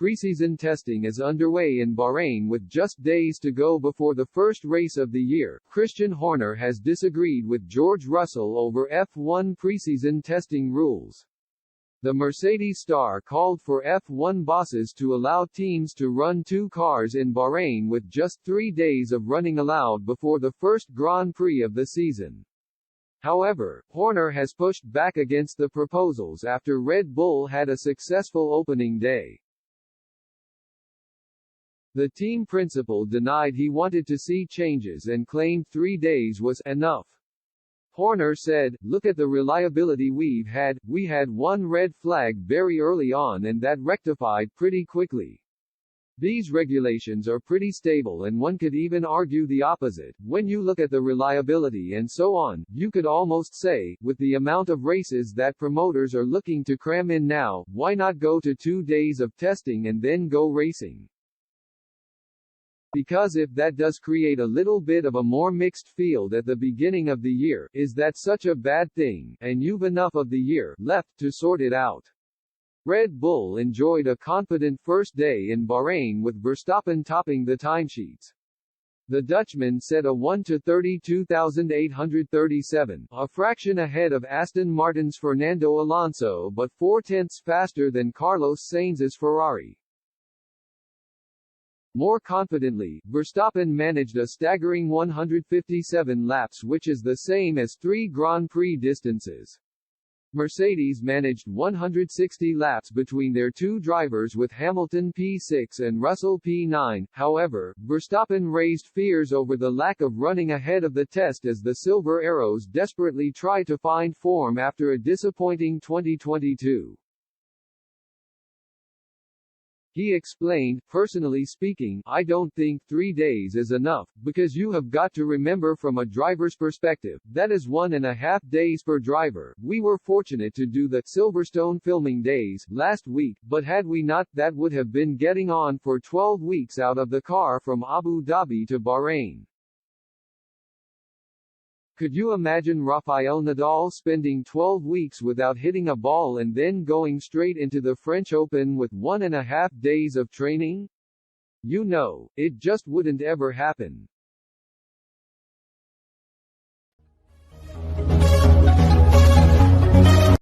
Preseason testing is underway in Bahrain with just days to go before the first race of the year. Christian Horner has disagreed with George Russell over F1 preseason testing rules. The Mercedes star called for F1 bosses to allow teams to run two cars in Bahrain with just 3 days of running allowed before the first Grand Prix of the season. However, Horner has pushed back against the proposals after Red Bull had a successful opening day. The team principal denied he wanted to see changes and claimed 3 days was enough. Horner said, "Look at the reliability we've had, we had one red flag very early on and that rectified pretty quickly. These regulations are pretty stable and one could even argue the opposite. When you look at the reliability and so on, you could almost say, with the amount of races that promoters are looking to cram in now, why not go to 2 days of testing and then go racing? Because if that does create a little bit of a more mixed field at the beginning of the year, is that such a bad thing, and you've enough of the year left to sort it out?" Red Bull enjoyed a confident first day in Bahrain with Verstappen topping the timesheets. The Dutchman set a 1:32.837, a fraction ahead of Aston Martin's Fernando Alonso but 0.4 faster than Carlos Sainz's Ferrari. More confidently, Verstappen managed a staggering 157 laps, which is the same as 3 Grand Prix distances. Mercedes managed 160 laps between their two drivers with Hamilton P6 and Russell P9. However, Verstappen raised fears over the lack of running ahead of the test as the Silver Arrows desperately try to find form after a disappointing 2022. He explained, "Personally speaking, I don't think 3 days is enough, because you have got to remember from a driver's perspective, that is 1.5 days per driver. We were fortunate to do the Silverstone filming days last week, but had we not, that would have been getting on for 12 weeks out of the car from Abu Dhabi to Bahrain." Could you imagine Rafael Nadal spending 12 weeks without hitting a ball and then going straight into the French Open with 1.5 days of training? You know, it just wouldn't ever happen.